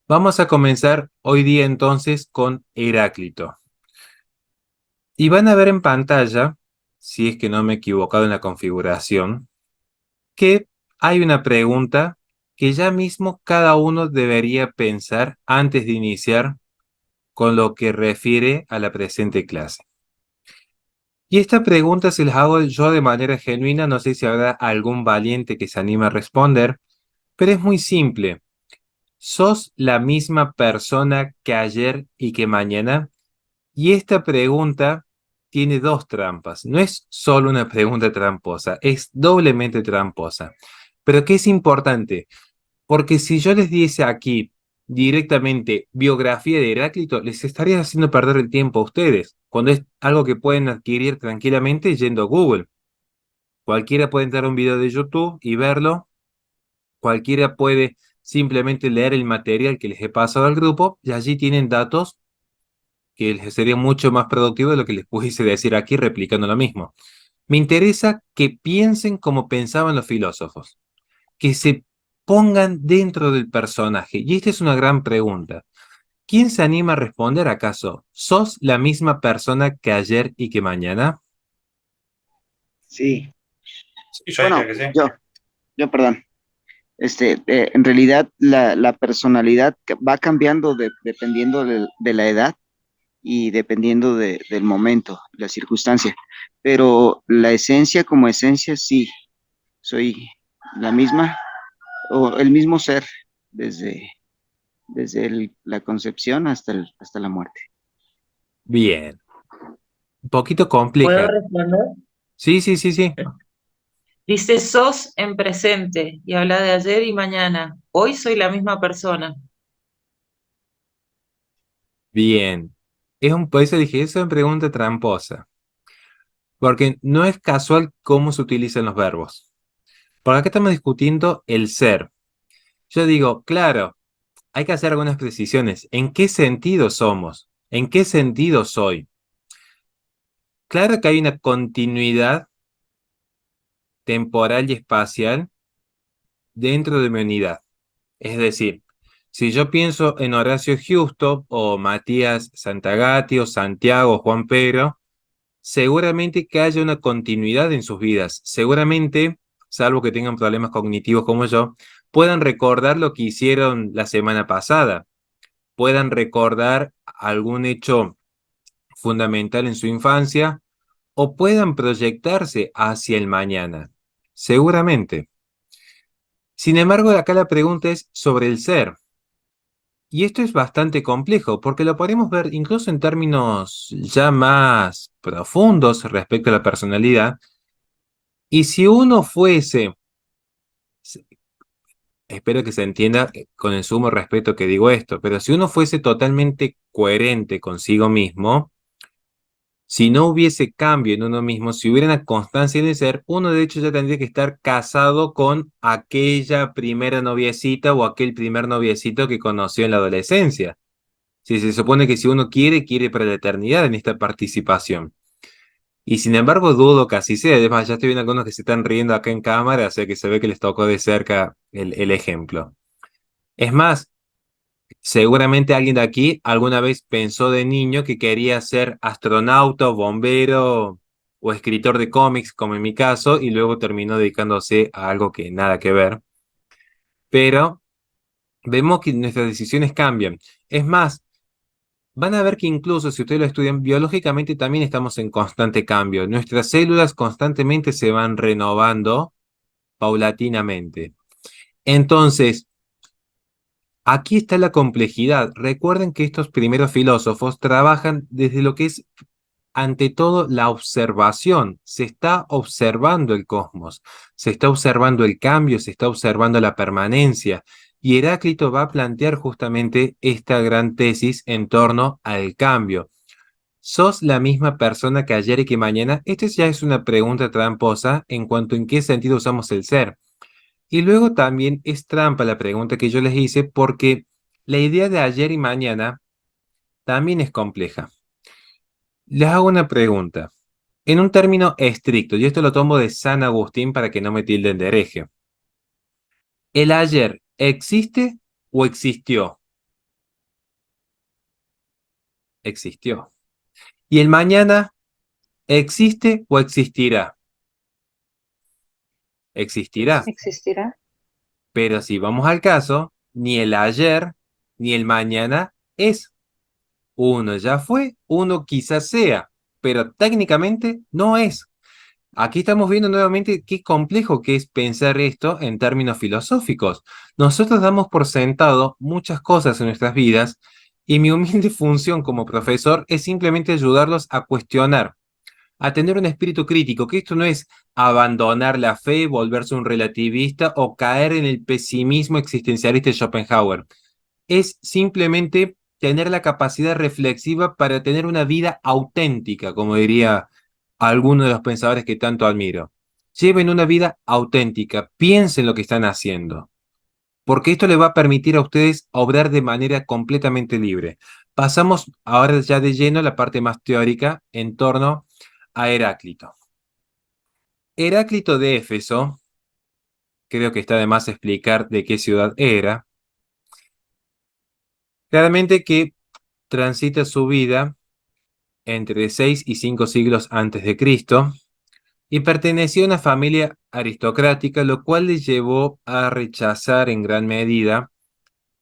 Vamos a comenzar hoy día entonces con Heráclito. Y van a ver en pantalla, si es que no me he equivocado en la configuración, que hay una pregunta que ya mismo cada uno debería pensar antes de iniciar con lo que refiere a la presente clase. Y esta pregunta se las hago yo de manera genuina, no sé si habrá algún valiente que se anime a responder, pero es muy simple. ¿Sos la misma persona que ayer y que mañana? Y esta pregunta tiene dos trampas. No es solo una pregunta tramposa, es doblemente tramposa. Pero ¿qué es importante? Porque si yo les diese aquí directamente biografía de Heráclito, les estaría haciendo perder el tiempo a ustedes, cuando es algo que pueden adquirir tranquilamente yendo a Google. Cualquiera puede entrar a un video de YouTube y verlo. Cualquiera puede simplemente leer el material que les he pasado al grupo y allí tienen datos que les sería mucho más productivo de lo que les pudiese decir aquí replicando lo mismo. Me interesa que piensen como pensaban los filósofos, que se pongan dentro del personaje. Y esta es una gran pregunta. ¿Quién se anima a responder acaso? ¿Sos la misma persona que ayer y que mañana? Sí, Sí, yo diría bueno, que sí. perdón. En realidad la personalidad va cambiando dependiendo de la edad y dependiendo del momento, la circunstancia. Pero la esencia como esencia, sí, soy la misma o el mismo ser desde, la concepción hasta la muerte. Bien, un poquito ¿Puedo compleja. responder? Sí, sí, sí, sí. Dice, sos en presente y habla de ayer y mañana. Hoy soy la misma persona. Bien. Por eso dije, eso es una pregunta tramposa, porque no es casual cómo se utilizan los verbos. Por acá estamos discutiendo el ser. Yo digo, claro, hay que hacer algunas precisiones. ¿En qué sentido somos? ¿En qué sentido soy? Claro que hay una continuidad temporal y espacial dentro de mi unidad. Es decir, si yo pienso en Horacio Giusto o Matías Santagati o Santiago o Juan Pedro, seguramente que haya una continuidad en sus vidas. Seguramente, salvo que tengan problemas cognitivos como yo, puedan recordar lo que hicieron la semana pasada, puedan recordar algún hecho fundamental en su infancia o puedan proyectarse hacia el mañana. Seguramente. Sin embargo, acá la pregunta es sobre el ser. Y esto es bastante complejo porque lo podemos ver incluso en términos ya más profundos respecto a la personalidad. Y si uno fuese, espero que se entienda con el sumo respeto que digo esto, pero si uno fuese totalmente coherente consigo mismo, si no hubiese cambio en uno mismo, si hubiera una constancia en el ser, uno de hecho ya tendría que estar casado con aquella primera noviecita o aquel primer noviecito que conoció en la adolescencia. Si se supone que si uno quiere, quiere para la eternidad en esta participación. Y sin embargo, dudo que así sea. Además, ya estoy viendo algunos que se están riendo acá en cámara, o sea que se ve que les tocó de cerca el ejemplo. Es más, seguramente alguien de aquí alguna vez pensó de niño que quería ser astronauta, o bombero o escritor de cómics, como en mi caso, y luego terminó dedicándose a algo que nada que ver. Pero vemos que nuestras decisiones cambian. Es más, van a ver que incluso si ustedes lo estudian biológicamente también estamos en constante cambio. Nuestras células constantemente se van renovando paulatinamente. Entonces, aquí está la complejidad. Recuerden que estos primeros filósofos trabajan desde lo que es, ante todo, la observación. Se está observando el cosmos, se está observando el cambio, se está observando la permanencia. Y Heráclito va a plantear justamente esta gran tesis en torno al cambio. ¿Sos la misma persona que ayer y que mañana? Esta ya es una pregunta tramposa en cuanto en qué sentido usamos el ser. Y luego también es trampa la pregunta que yo les hice porque la idea de ayer y mañana también es compleja. Les hago una pregunta. En un término estricto, y esto lo tomo de San Agustín para que no me tilden de hereje. ¿El ayer existe o existió? existió. ¿Y el mañana existe o existirá? Existirá. ¿Existirá? Pero si vamos al caso, ni el ayer ni el mañana es. Uno ya fue, uno quizás sea, pero técnicamente no es. Aquí estamos viendo nuevamente qué complejo que es pensar esto en términos filosóficos. Nosotros damos por sentado muchas cosas en nuestras vidas y mi humilde función como profesor es simplemente ayudarlos a cuestionar, a tener un espíritu crítico, que esto no es abandonar la fe, volverse un relativista o caer en el pesimismo existencialista de Schopenhauer. Es simplemente tener la capacidad reflexiva para tener una vida auténtica, como diría alguno de los pensadores que tanto admiro. Lleven una vida auténtica, piensen lo que están haciendo, porque esto le va a permitir a ustedes obrar de manera completamente libre. Pasamos ahora ya de lleno a la parte más teórica en torno a Heráclito. Heráclito de Éfeso, creo que está de más explicar de qué ciudad era, claramente que transita su vida entre 6 y 5 siglos antes de Cristo y pertenecía a una familia aristocrática, lo cual le llevó a rechazar en gran medida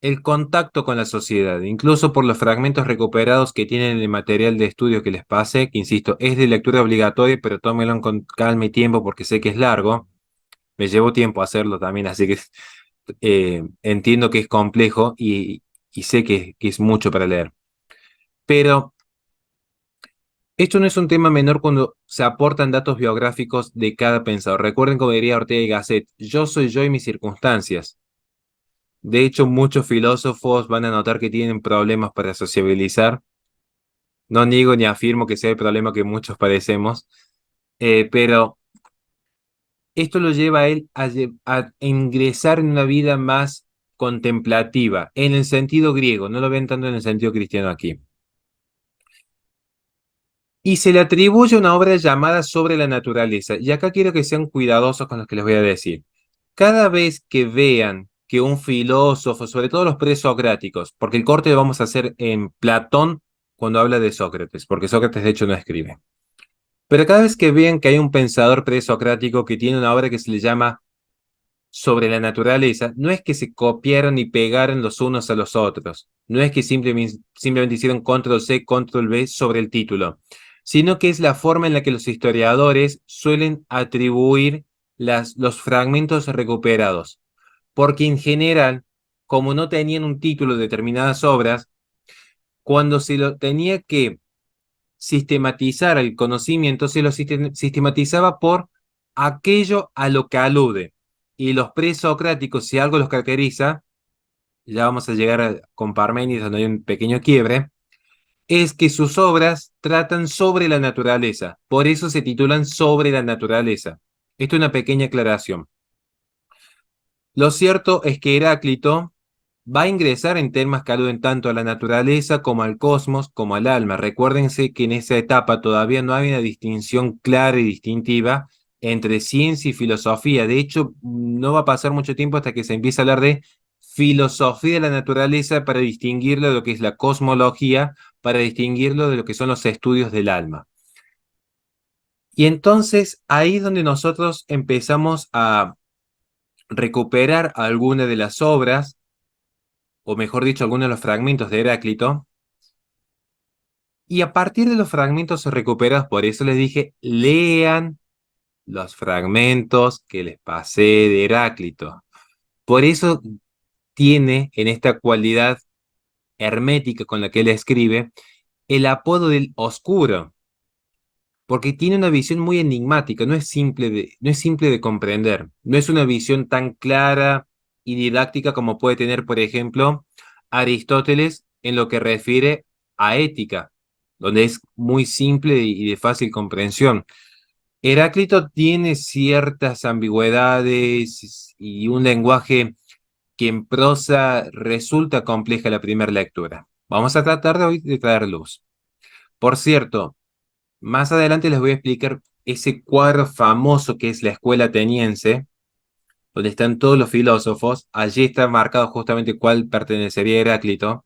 el contacto con la sociedad, incluso por los fragmentos recuperados que tienen en el material de estudio que les pasé, que insisto, es de lectura obligatoria, pero tómenlo con calma y tiempo porque sé que es largo. Me llevó tiempo hacerlo también, así que entiendo que es complejo y sé que es mucho para leer. Pero esto no es un tema menor cuando se aportan datos biográficos de cada pensador. Recuerden como diría Ortega y Gasset, yo soy yo y mis circunstancias. De hecho, muchos filósofos van a notar que tienen problemas para sociabilizar. No niego ni afirmo que sea el problema que muchos padecemos, pero esto lo lleva a él a ingresar en una vida más contemplativa, en el sentido griego, no lo ven tanto en el sentido cristiano aquí. Y se le atribuye una obra llamada Sobre la naturaleza. Y acá quiero que sean cuidadosos con lo que les voy a decir. Cada vez que vean que un filósofo, sobre todo los presocráticos, porque el corte lo vamos a hacer en Platón cuando habla de Sócrates, porque Sócrates de hecho no escribe. Pero cada vez que vean que hay un pensador presocrático que tiene una obra que se le llama Sobre la naturaleza, no es que se copiaron y pegaron los unos a los otros, no es que simplemente hicieron control C, control V sobre el título, sino que es la forma en la que los historiadores suelen atribuir los fragmentos recuperados, porque en general, como no tenían un título de determinadas obras, cuando se lo tenía que sistematizar el conocimiento, se lo sistematizaba por aquello a lo que alude. Y los presocráticos, si algo los caracteriza, ya vamos a llegar con Parménides, donde hay un pequeño quiebre, es que sus obras tratan sobre la naturaleza. Por eso se titulan Sobre la naturaleza. Esto es una pequeña aclaración. Lo cierto es que Heráclito va a ingresar en temas que aluden tanto a la naturaleza como al cosmos, como al alma. Recuérdense que en esa etapa todavía no hay una distinción clara y distintiva entre ciencia y filosofía. De hecho, no va a pasar mucho tiempo hasta que se empiece a hablar de filosofía de la naturaleza para distinguirlo de lo que es la cosmología, para distinguirlo de lo que son los estudios del alma. Y entonces ahí es donde nosotros empezamos a recuperar algunas de las obras, o mejor dicho, algunos de los fragmentos de Heráclito, y a partir de los fragmentos recuperados, por eso les dije, lean los fragmentos que les pasé de Heráclito. Por eso tiene en esta cualidad hermética con la que él escribe el apodo del oscuro, porque tiene una visión muy enigmática, no es simple de comprender, no es una visión tan clara y didáctica como puede tener, por ejemplo, Aristóteles en lo que refiere a ética, donde es muy simple y de fácil comprensión. Heráclito tiene ciertas ambigüedades y un lenguaje que en prosa resulta compleja la primera lectura. Vamos a tratar de hoy de traer luz. Por cierto, más adelante les voy a explicar ese cuadro famoso que es la escuela ateniense, donde están todos los filósofos. Allí está marcado justamente cuál pertenecería a Heráclito.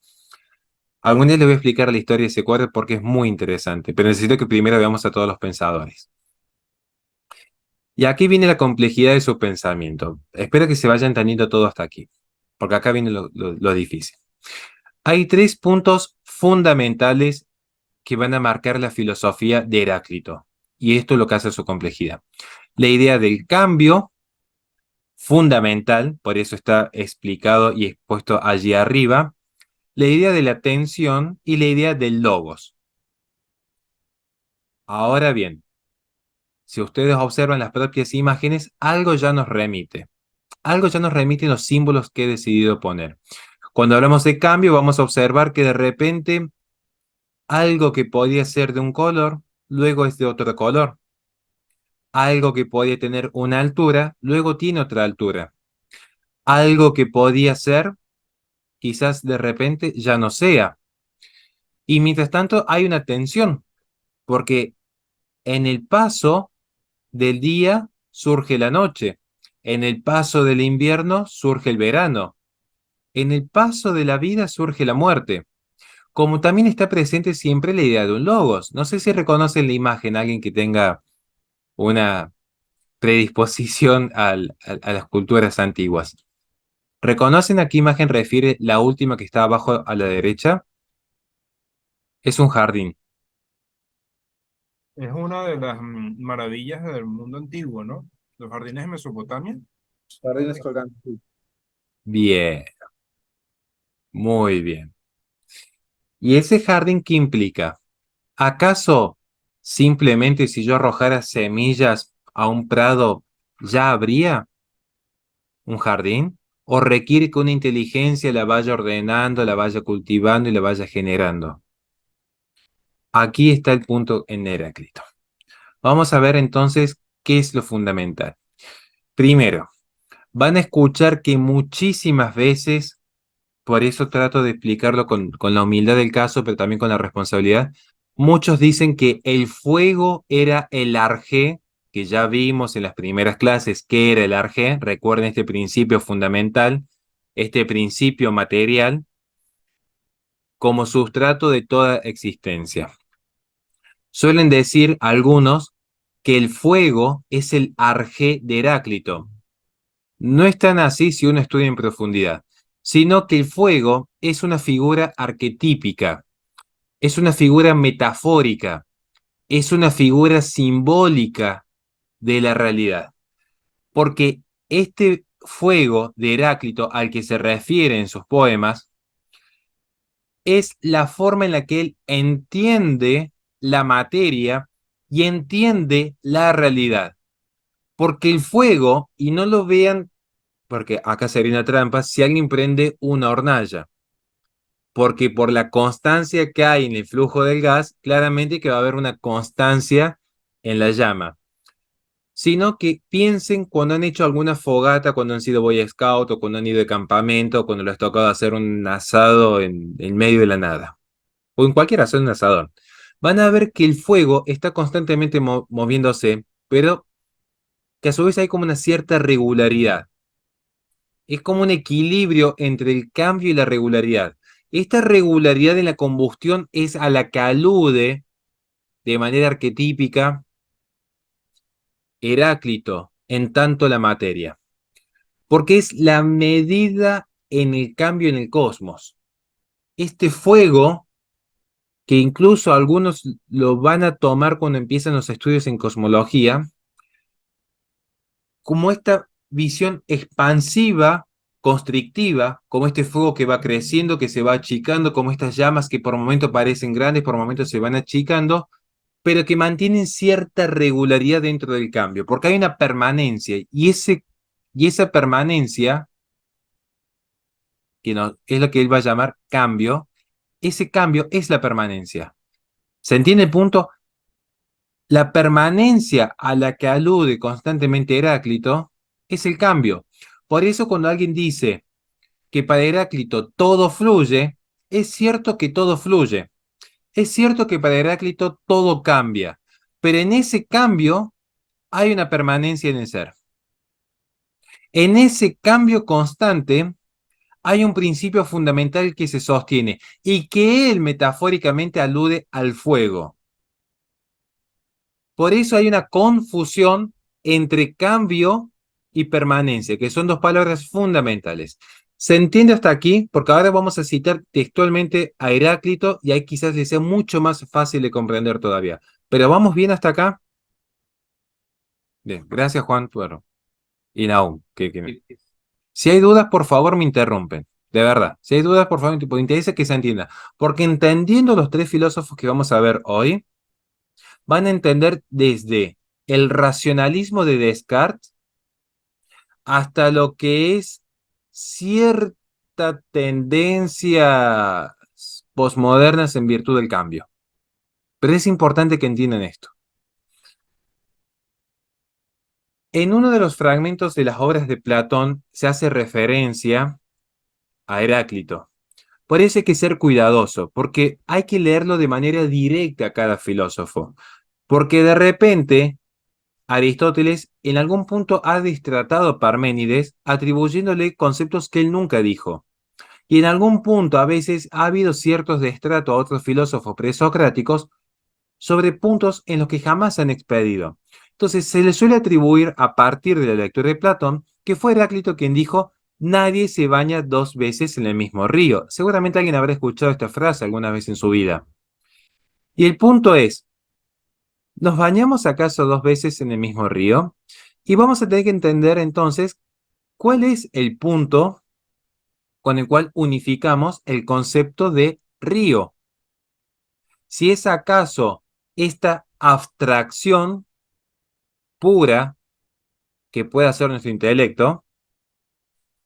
Algún día les voy a explicar la historia de ese cuadro porque es muy interesante, pero necesito que primero veamos a todos los pensadores. Y aquí viene la complejidad de su pensamiento. Espero que se vayan entendiendo todo hasta aquí, porque acá viene lo difícil. Hay tres puntos fundamentales que van a marcar la filosofía de Heráclito, y esto es lo que hace su complejidad. La idea del cambio, fundamental, por eso está explicado y expuesto allí arriba, la idea de la tensión y la idea del logos. Ahora bien, si ustedes observan las propias imágenes, algo ya nos remite. Algo ya nos remite los símbolos que he decidido poner. Cuando hablamos de cambio, vamos a observar que de repente algo que podía ser de un color, luego es de otro color. Algo que podía tener una altura, luego tiene otra altura. Algo que podía ser, quizás de repente ya no sea. Y mientras tanto hay una tensión, porque en el paso del día surge la noche, en el paso del invierno surge el verano, en el paso de la vida surge la muerte. Como también está presente siempre la idea de un logos. No sé si reconocen la imagen, alguien que tenga una predisposición a las culturas antiguas. ¿Reconocen a qué imagen refiere la última que está abajo a la derecha? Es un jardín. Es una de las maravillas del mundo antiguo, ¿no? Los jardines de Mesopotamia. Jardines colgantes. Sí. Bien, muy bien. ¿Y ese jardín qué implica? ¿Acaso simplemente si yo arrojara semillas a un prado ya habría un jardín? ¿O requiere que una inteligencia la vaya ordenando, la vaya cultivando y la vaya generando? Aquí está el punto en Heráclito. Vamos a ver entonces qué es lo fundamental. Primero, van a escuchar que muchísimas veces, por eso trato de explicarlo con la humildad del caso, pero también con la responsabilidad, muchos dicen que el fuego era el arjé, que ya vimos en las primeras clases que era el arjé. Recuerden este principio fundamental, este principio material, como sustrato de toda existencia. Suelen decir algunos que el fuego es el arjé de Heráclito. No es tan así si uno estudia en profundidad, sino que el fuego es una figura arquetípica, es una figura metafórica, es una figura simbólica de la realidad. Porque este fuego de Heráclito al que se refiere en sus poemas es la forma en la que él entiende la materia y entiende la realidad. Porque el fuego, y no lo vean, porque acá sería una trampa, si alguien prende una hornalla, porque por la constancia que hay en el flujo del gas, claramente que va a haber una constancia en la llama. Sino que piensen cuando han hecho alguna fogata, cuando han sido Boy Scout o cuando han ido de campamento, o cuando les ha tocado hacer un asado en medio de la nada, o en cualquier asado, un asador. Van a ver que el fuego está constantemente moviéndose, pero que a su vez hay como una cierta regularidad. Es como un equilibrio entre el cambio y la regularidad. Esta regularidad en la combustión es a la que alude de manera arquetípica Heráclito en tanto la materia, porque es la medida en el cambio en el cosmos. Este fuego, que incluso algunos lo van a tomar cuando empiezan los estudios en cosmología, como esta visión expansiva, constrictiva, como este fuego que va creciendo, que se va achicando, como estas llamas que por momentos parecen grandes, por momentos se van achicando, pero que mantienen cierta regularidad dentro del cambio, porque hay una permanencia, y esa permanencia, que no, es lo que él va a llamar cambio, ese cambio es la permanencia. ¿Se entiende el punto? La permanencia a la que alude constantemente Heráclito es el cambio. Por eso cuando alguien dice que para Heráclito todo fluye, es cierto que todo fluye. Es cierto que para Heráclito todo cambia, pero en ese cambio hay una permanencia en el ser. En ese cambio constante hay un principio fundamental que se sostiene y que él metafóricamente alude al fuego. Por eso hay una confusión entre cambio y permanencia, que son dos palabras fundamentales. ¿Se entiende hasta aquí? Porque ahora vamos a citar textualmente a Heráclito y ahí quizás les sea mucho más fácil de comprender todavía. Pero ¿vamos bien hasta acá? Bien, gracias Juan. Bueno, y Nahum. Si hay dudas, por favor me interrumpen. De verdad, si hay dudas, por favor, me interesa que se entienda. Porque entendiendo los tres filósofos que vamos a ver hoy, van a entender desde el racionalismo de Descartes hasta lo que es cierta tendencia posmodernas en virtud del cambio. Pero es importante que entiendan esto. En uno de los fragmentos de las obras de Platón se hace referencia a Heráclito. Por eso hay que ser cuidadoso, porque hay que leerlo de manera directa a cada filósofo. Porque de repente Aristóteles en algún punto ha distratado a Parménides atribuyéndole conceptos que él nunca dijo. Y en algún punto a veces ha habido ciertos destratos a otros filósofos presocráticos sobre puntos en los que jamás han expedido. Entonces se le suele atribuir a partir de la lectura de Platón que fue Heráclito quien dijo nadie se baña dos veces en el mismo río. Seguramente alguien habrá escuchado esta frase alguna vez en su vida. Y el punto es, ¿nos bañamos acaso dos veces en el mismo río? Y vamos a tener que entender entonces cuál es el punto con el cual unificamos el concepto de río. Si es acaso esta abstracción pura que puede hacer nuestro intelecto,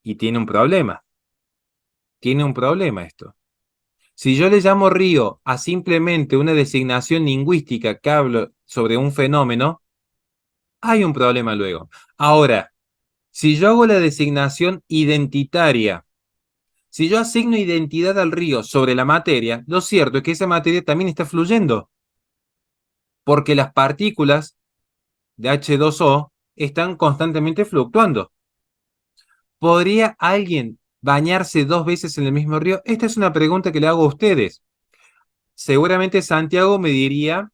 y tiene un problema. Tiene un problema esto. Si yo le llamo río a simplemente una designación lingüística que hablo sobre un fenómeno, hay un problema luego. Ahora, si yo hago la designación identitaria, si yo asigno identidad al río sobre la materia, lo cierto es que esa materia también está fluyendo, porque las partículas de H2O están constantemente fluctuando. ¿Podría alguien bañarse dos veces en el mismo río? Esta es una pregunta que le hago a ustedes. Seguramente Santiago me diría,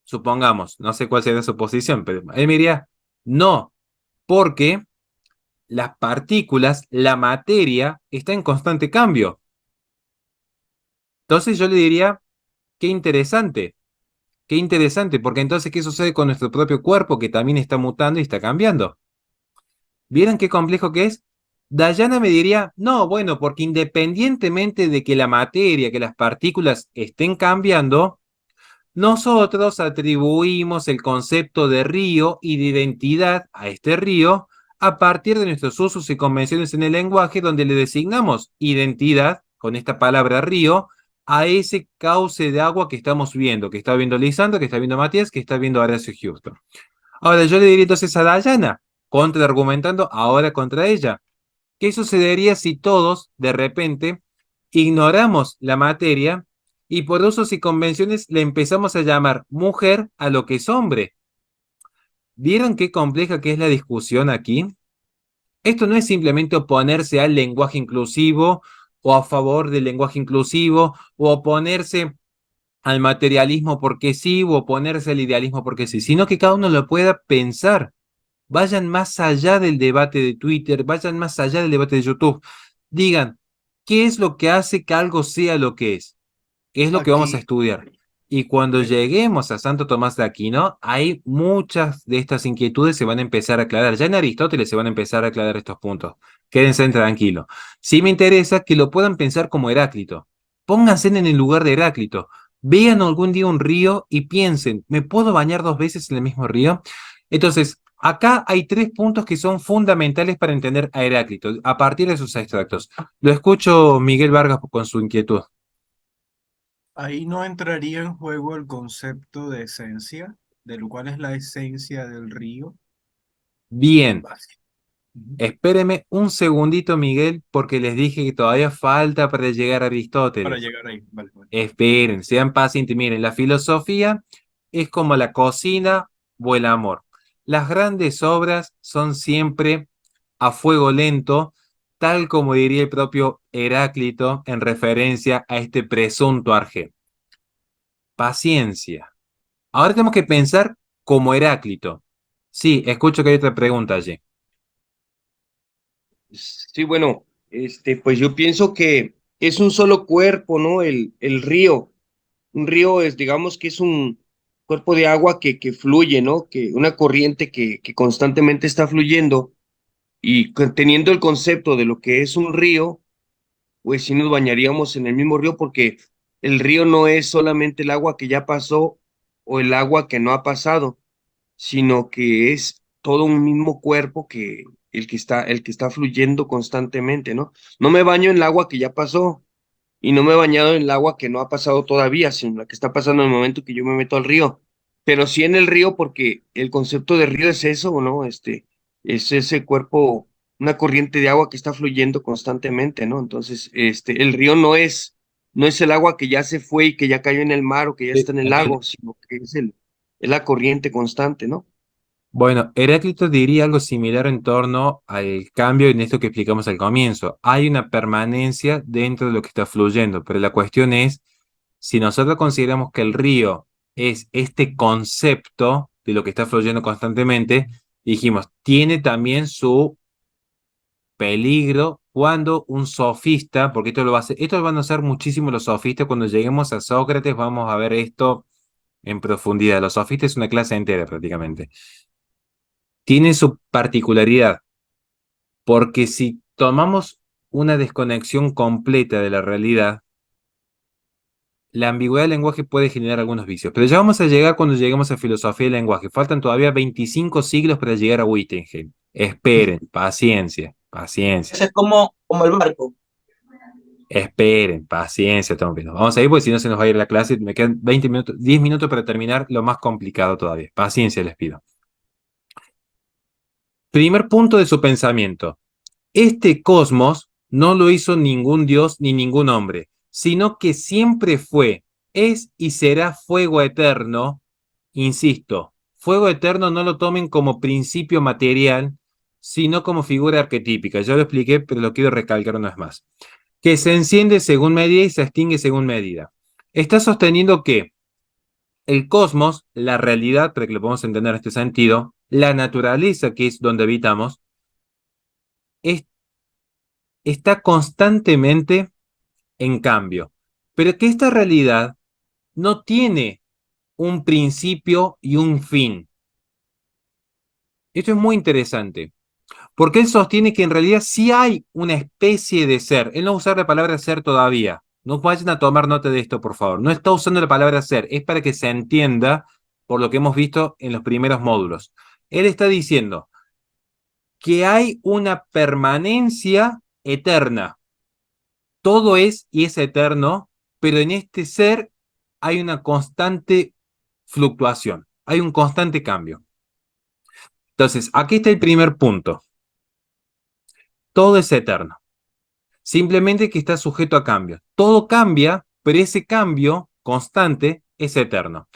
supongamos, no sé cuál sería su posición, pero él me diría, no, porque las partículas, la materia, está en constante cambio. Entonces yo le diría, qué interesante, porque entonces, ¿qué sucede con nuestro propio cuerpo que también está mutando y está cambiando? ¿Vieron qué complejo que es? Dayana me diría, no, bueno, porque independientemente de que la materia, que las partículas estén cambiando, nosotros atribuimos el concepto de río y de identidad a este río a partir de nuestros usos y convenciones en el lenguaje, donde le designamos identidad, con esta palabra río, a ese cauce de agua que estamos viendo, que está viendo Lisandro, que está viendo Matías, que está viendo Horacio Houston. Ahora, yo le diría entonces a Dayana, contraargumentando ahora contra ella, ¿qué sucedería si todos, de repente, ignoramos la materia y por usos y convenciones le empezamos a llamar mujer a lo que es hombre? ¿Vieron qué compleja que es la discusión aquí? Esto no es simplemente oponerse al lenguaje inclusivo o a favor del lenguaje inclusivo o oponerse al materialismo porque sí o oponerse al idealismo porque sí, sino que cada uno lo pueda pensar. Vayan más allá del debate de Twitter, vayan más allá del debate de YouTube. Digan, ¿qué es lo que hace que algo sea lo que es? ¿Qué es lo que vamos a Aquí, estudiar? Y cuando eh, lleguemos a Santo Tomás de Aquino, hay muchas de estas inquietudes se van a empezar a aclarar. Ya en Aristóteles se van a empezar a aclarar estos puntos. Quédense tranquilos. Sí me interesa que lo puedan pensar como Heráclito. Pónganse en el lugar de Heráclito. Vean algún día un río y piensen, ¿me puedo bañar dos veces en el mismo río? Entonces, acá hay tres puntos que son fundamentales para entender a Heráclito, a partir de sus extractos. Lo escucho, Miguel Vargas, con su inquietud. ahí no entraría en juego el concepto de esencia, de lo cual es la esencia del río. Bien. Básico. Ujú. Espéreme un segundito, Miguel, porque les dije que todavía falta para llegar a Para Aristóteles. llegar ahí, vale, vale. Esperen, sean pacientes. Miren, la filosofía es como la cocina o el amor. Las grandes obras son siempre a fuego lento, tal como diría el propio Heráclito en referencia a este presunto arjé. Paciencia. Ahora tenemos que pensar como Heráclito. Sí, escucho que hay otra pregunta allí. Sí, bueno, pues yo pienso que es un solo cuerpo, ¿no? El río. Un río es, digamos que es un cuerpo de agua que fluye, ¿no? Que una corriente que constantemente está fluyendo y teniendo el concepto de lo que es un río, pues sí nos bañaríamos en el mismo río porque el río no es solamente el agua que ya pasó o el agua que no ha pasado, sino que es todo un mismo cuerpo que el que está fluyendo constantemente, ¿no? No me baño en el agua que ya pasó y no me he bañado en el agua que no ha pasado todavía, sino la que está pasando en el momento que yo me meto al río. Pero sí en el río porque el concepto de río es eso, ¿no? Es ese cuerpo, una corriente de agua que está fluyendo constantemente, ¿no? Entonces, el río no es el agua que ya se fue y que ya cayó en el mar o que ya Sí, está en el entiendo. lago, sino que es la corriente constante, ¿no? Bueno, Heráclito diría algo similar en torno al cambio en esto que explicamos al comienzo. Hay una permanencia dentro de lo que está fluyendo, pero la cuestión es si nosotros consideramos que el río es este concepto de lo que está fluyendo constantemente, dijimos, tiene también su peligro cuando un sofista, porque esto lo va a hacer, esto lo van a hacer muchísimo los sofistas, cuando lleguemos a Sócrates vamos a ver esto en profundidad. Los sofistas es una clase entera prácticamente. Tiene su particularidad, porque si tomamos una desconexión completa de la realidad, la ambigüedad del lenguaje puede generar algunos vicios. Pero ya vamos a llegar cuando lleguemos a filosofía del lenguaje. Faltan todavía 25 siglos para llegar a Wittgenstein. Esperen, paciencia, paciencia. Eso es como el barco. Esperen, paciencia, estamos viendo. Vamos a ir porque si no se nos va a ir la clase. Me quedan 20 minutos, 10 minutos para terminar lo más complicado todavía. Paciencia les pido. Primer punto de su pensamiento. Este cosmos no lo hizo ningún dios ni ningún hombre, sino que siempre fue, es y será fuego eterno. Insisto, fuego eterno no lo tomen como principio material, sino como figura arquetípica. Ya lo expliqué, pero lo quiero recalcar una vez más. Que se enciende según medida y se extingue según medida. Está sosteniendo que el cosmos, la realidad, para que lo podamos entender en este sentido, la naturaleza, que es donde habitamos, es está constantemente en cambio, pero que esta realidad no tiene un principio y un fin. Esto es muy interesante, porque él sostiene que en realidad sí hay una especie de ser. Él no usa la palabra ser todavía. No vayan a tomar nota de esto, por favor. No está usando la palabra ser, es para que se entienda por lo que hemos visto en los primeros módulos. Él está diciendo que hay una permanencia eterna. Todo es y es eterno, pero en este ser hay una constante fluctuación, hay un constante cambio. Entonces, aquí está el primer punto. Todo es eterno, simplemente que está sujeto a cambio. Todo cambia, pero ese cambio constante es eterno.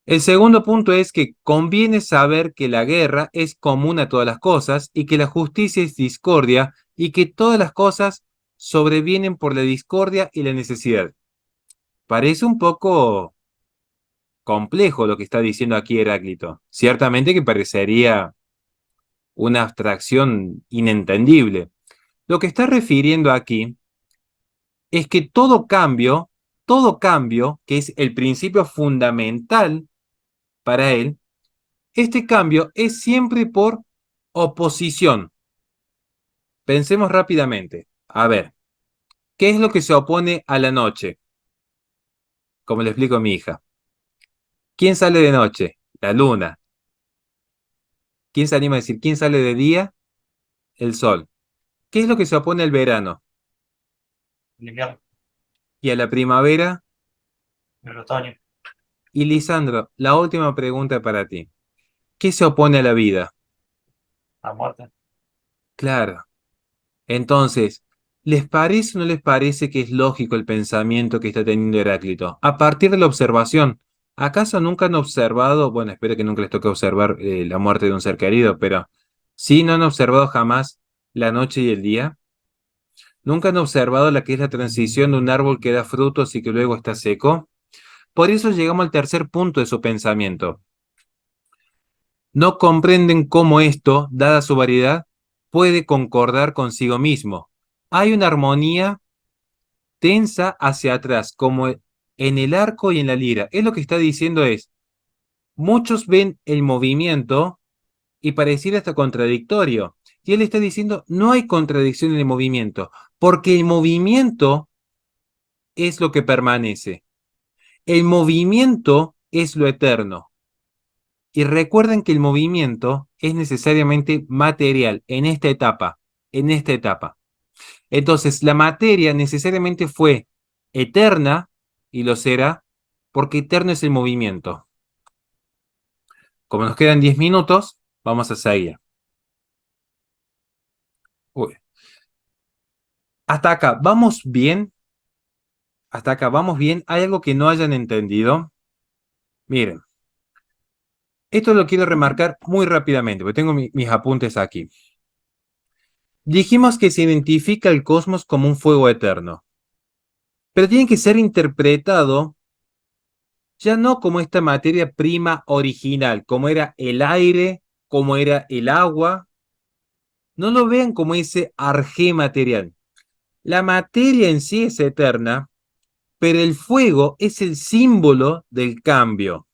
El segundo punto es que conviene saber que la guerra es común a todas las cosas y que la justicia es discordia y que todas las cosas sobrevienen por la discordia y la necesidad. Parece un poco complejo lo que está diciendo aquí Heráclito. Ciertamente que parecería una abstracción inentendible. Lo que está refiriendo aquí es que todo cambio, que es el principio fundamental para él, este cambio es siempre por oposición. Pensemos rápidamente. A ver, ¿qué es lo que se opone a la noche? Como le explico a mi hija. ¿Quién sale de noche? La luna. ¿Quién se anima a decir quién sale de día? El sol. ¿Qué es lo que se opone al verano? El invierno, Y a la primavera. el otoño, Y Lisandro, la última pregunta para ti. ¿Qué se opone a la vida? la muerte. Claro. Entonces, ¿les parece o no les parece que es lógico el pensamiento que está teniendo Heráclito? A partir de la observación, ¿acaso nunca han observado, bueno, espero que nunca les toque observar la muerte de un ser querido, pero sí no han observado jamás la noche y el día? ¿Nunca han observado la que es la transición de un árbol que da frutos y que luego está seco? Por eso llegamos al tercer punto de su pensamiento. No comprenden cómo esto, dada su variedad, puede concordar consigo mismo. Hay una armonía tensa hacia atrás, como en el arco y en la lira. Es lo que está diciendo es, muchos ven el movimiento y pareciera hasta contradictorio. Y él está diciendo, no hay contradicción en el movimiento, porque el movimiento es lo que permanece. El movimiento es lo eterno. Y recuerden que el movimiento es necesariamente material en esta etapa, en esta etapa. Entonces, la materia necesariamente fue eterna y lo será porque eterno es el movimiento. Como nos quedan 10 minutos, vamos a seguir. Uy. Hasta acá, ¿vamos bien? Hasta acá, ¿vamos bien? ¿Hay algo que no hayan entendido? Miren, esto lo quiero remarcar muy rápidamente, porque tengo mis apuntes aquí. Dijimos que se identifica el cosmos como un fuego eterno, pero tiene que ser interpretado ya no como esta materia prima original, como era el aire, como era el agua. No lo vean como ese arjé material. La materia en sí es eterna, pero el fuego es el símbolo del cambio.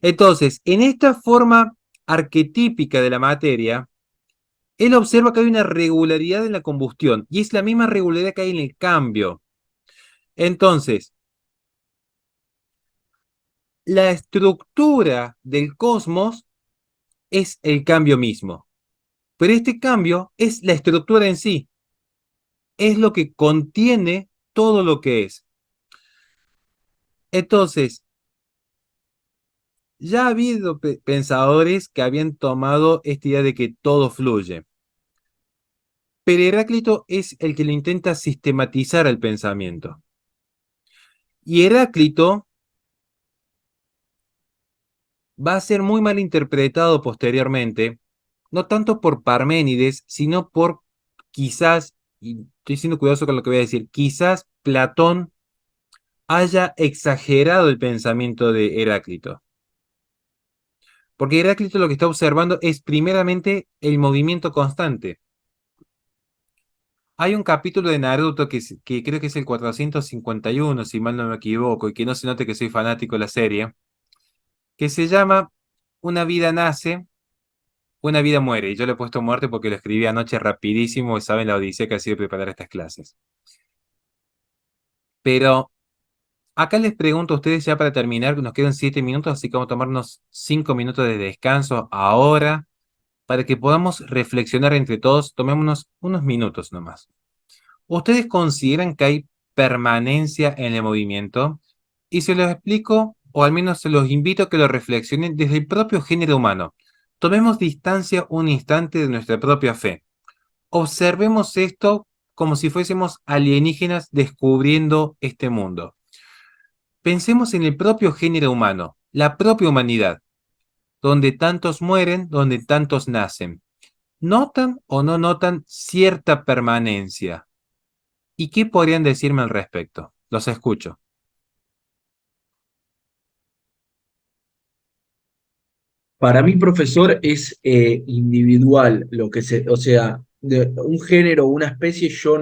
Entonces, en esta forma arquetípica de la materia, él observa que hay una regularidad en la combustión y es la misma regularidad que hay en el cambio. Entonces, la estructura del cosmos es el cambio mismo, pero este cambio es la estructura en sí, es lo que contiene todo lo que es. Entonces, ya ha habido pensadores que habían tomado esta idea de que todo fluye, pero Heráclito es el que lo intenta sistematizar el pensamiento. Y Heráclito va a ser muy mal interpretado posteriormente, no tanto por Parménides, sino por quizás, y estoy siendo cuidadoso con lo que voy a decir, quizás Platón haya exagerado el pensamiento de Heráclito. Porque Heráclito lo que está observando es primeramente el movimiento constante. Hay un capítulo de Naruto que creo que es el 451, si mal no me equivoco, y que no se note que soy fanático de la serie, que se llama Una vida nace, una vida muere. Y yo le he puesto muerte porque lo escribí anoche rapidísimo y saben la odisea que ha sido preparar estas clases. Pero acá les pregunto a ustedes ya para terminar, nos quedan 7 minutos, así que vamos a tomarnos 5 minutos de descanso ahora para que podamos reflexionar entre todos. Tomémonos unos minutos nomás. ¿Ustedes consideran que hay permanencia en el movimiento? Y se los explico, o al menos se los invito a que lo reflexionen desde el propio género humano. Tomemos distancia un instante de nuestra propia fe. Observemos esto como si fuésemos alienígenas descubriendo este mundo. Pensemos en el propio género humano, la propia humanidad, donde tantos mueren, donde tantos nacen. ¿Notan o no notan cierta permanencia? ¿Y qué podrían decirme al respecto? Los escucho. Para mí, profesor, es individual lo que o sea, de un género o una especie, yo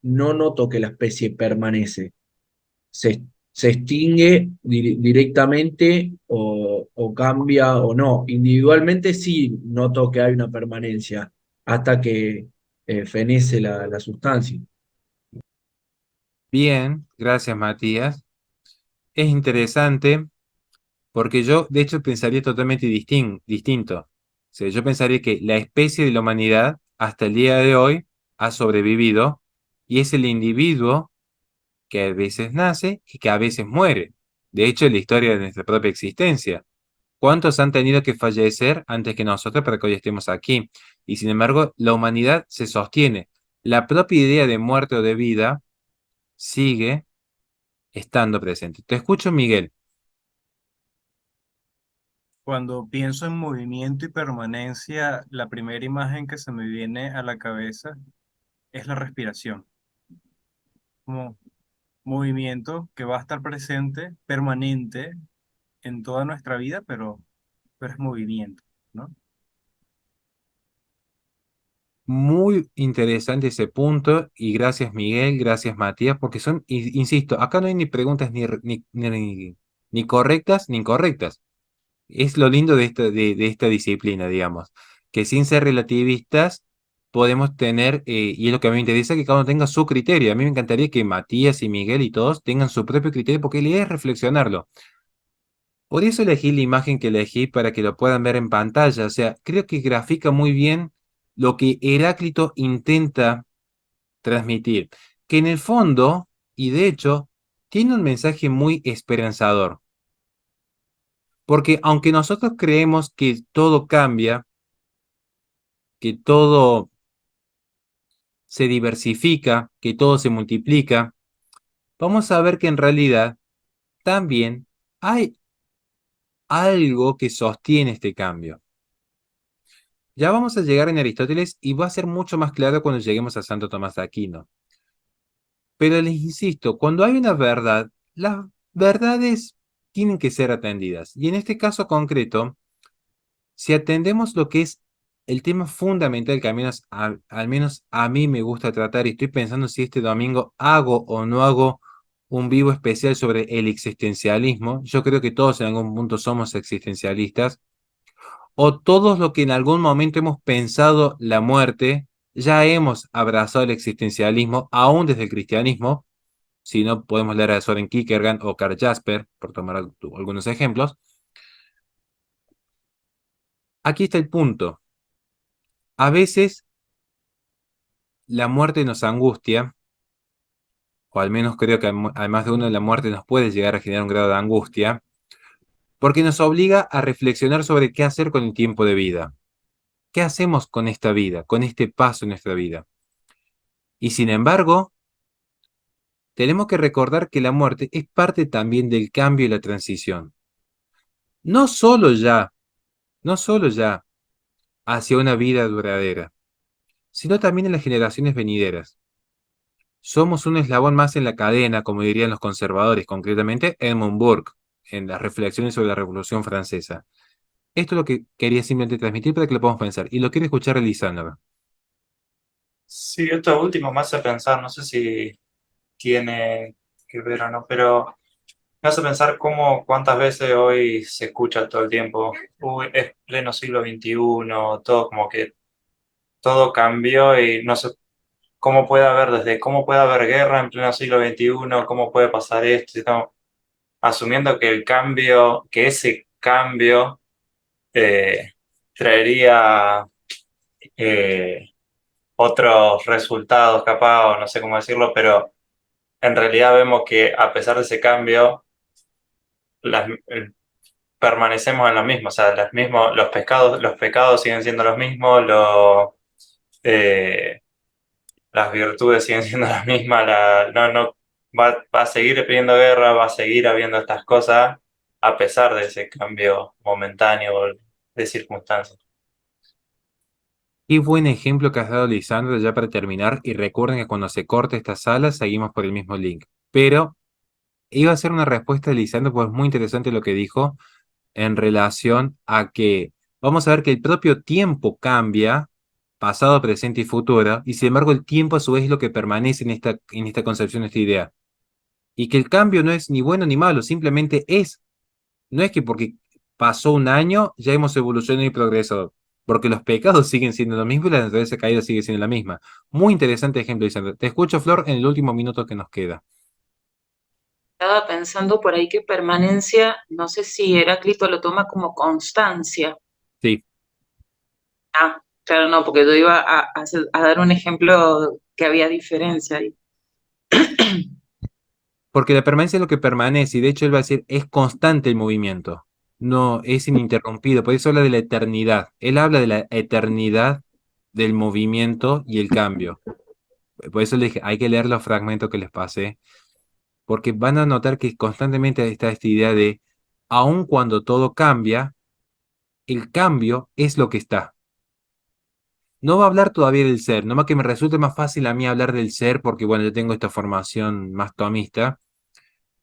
no noto que la especie permanece. Se extingue directamente o cambia o no. Individualmente sí noto que hay una permanencia hasta que fenece la sustancia. Bien, gracias Matías. Es interesante porque yo, de hecho, pensaría totalmente distinto. O sea, yo pensaría que la especie de la humanidad hasta el día de hoy ha sobrevivido y es el individuo que a veces nace y que a veces muere. De hecho, en la historia de nuestra propia existencia. ¿Cuántos han tenido que fallecer antes que nosotros para que hoy estemos aquí? Y sin embargo, la humanidad se sostiene. La propia idea de muerte o de vida sigue estando presente. Te escucho, Miguel. Cuando pienso en movimiento y permanencia, la primera imagen que se me viene a la cabeza es la respiración, como movimiento que va a estar presente, permanente en toda nuestra vida, pero es movimiento, ¿no? Muy interesante ese punto y gracias Miguel, gracias Matías, porque son, insisto, acá no hay ni preguntas ni correctas ni incorrectas. Es lo lindo de esta disciplina, digamos, que sin ser relativistas podemos tener, y es lo que a mí me interesa, que cada uno tenga su criterio. A mí me encantaría que Matías y Miguel y todos tengan su propio criterio, porque la idea es reflexionarlo. Por eso elegí la imagen que elegí para que lo puedan ver en pantalla. O sea, creo que grafica muy bien lo que Heráclito intenta transmitir, que en el fondo, y de hecho, tiene un mensaje muy esperanzador. Porque aunque nosotros creemos que todo cambia, que todo se diversifica, que todo se multiplica, vamos a ver que en realidad también hay algo que sostiene este cambio. Ya vamos a llegar en Aristóteles y va a ser mucho más claro cuando lleguemos a Santo Tomás de Aquino. Pero les insisto, cuando hay una verdad, las verdades tienen que ser atendidas. Y en este caso concreto, si atendemos lo que es el tema fundamental que al menos a mí me gusta tratar, y estoy pensando si este domingo hago o no hago un vivo especial sobre el existencialismo, yo creo que todos en algún punto somos existencialistas, o todos los que en algún momento hemos pensado la muerte, ya hemos abrazado el existencialismo, aún desde el cristianismo, si no podemos leer a Soren Kierkegaard o Karl Jasper, por tomar algunos ejemplos. Aquí está el punto. A veces la muerte nos angustia, o al menos creo que además de uno la muerte nos puede llegar a generar un grado de angustia, porque nos obliga a reflexionar sobre qué hacer con el tiempo de vida. ¿Qué hacemos con esta vida, con este paso en nuestra vida? Y sin embargo, tenemos que recordar que la muerte es parte también del cambio y la transición. No solo ya, no solo ya hacia una vida duradera, sino también en las generaciones venideras. Somos un eslabón más en la cadena, como dirían los conservadores, concretamente Edmund Burke, en las reflexiones sobre la Revolución Francesa. Esto es lo que quería simplemente transmitir para que lo podamos pensar. Y lo quiere escuchar Lisandro. Sí, esto último me hace pensar, no sé si tiene que ver o no, pero me hace pensar cuántas veces hoy se escucha todo el tiempo, uy, es pleno siglo XXI, todo como que todo cambió y no sé cómo puede haber guerra en pleno siglo XXI, cómo puede pasar esto, si estamos asumiendo que que ese cambio eh, traería eh, otros resultados capaz, o no sé cómo decirlo, pero en realidad vemos que a pesar de ese cambio, las, permanecemos en lo mismo, o sea, los pecados siguen siendo los mismos, eh, las virtudes siguen siendo las mismas, no, va a seguir habiendo guerra, va a seguir habiendo estas cosas, a pesar de ese cambio momentáneo de circunstancias. Qué buen ejemplo que has dado, Lisandro, ya para terminar. Y recuerden que cuando se corte esta sala, seguimos por el mismo link. Pero iba a hacer una respuesta de Lisandro, pues es muy interesante lo que dijo en relación a que vamos a ver que el propio tiempo cambia, pasado, presente y futuro, y sin embargo el tiempo a su vez es lo que permanece en esta concepción, esta idea. Y que el cambio no es ni bueno ni malo, simplemente es. No es que porque pasó un año ya hemos evolucionado y progresado, porque los pecados siguen siendo lo mismo y la naturaleza caída sigue siendo la misma. Muy interesante ejemplo, Lisandro. Te escucho, Flor, en el último minuto que nos queda. Estaba pensando por ahí que permanencia, no sé si Heráclito lo toma como constancia. Sí. Ah, claro, no, porque yo iba a dar un ejemplo que había diferencia ahí. Porque la permanencia es lo que permanece, y de hecho él va a decir, es constante el movimiento, no es ininterrumpido, por eso habla de la eternidad. Él habla de la eternidad del movimiento y el cambio. Por eso le dije, hay que leer los fragmentos que les pasé, porque van a notar que constantemente está esta idea de, aun cuando todo cambia, el cambio es lo que está. no va a hablar todavía del ser, nomás que me resulte más fácil a mí hablar del ser porque, bueno, yo tengo esta formación más tomista,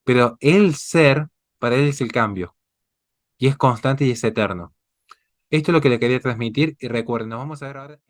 pero el ser, para él es el cambio, y es constante y es eterno. Esto es lo que le quería transmitir, y recuerden, nos vamos a ver ahora.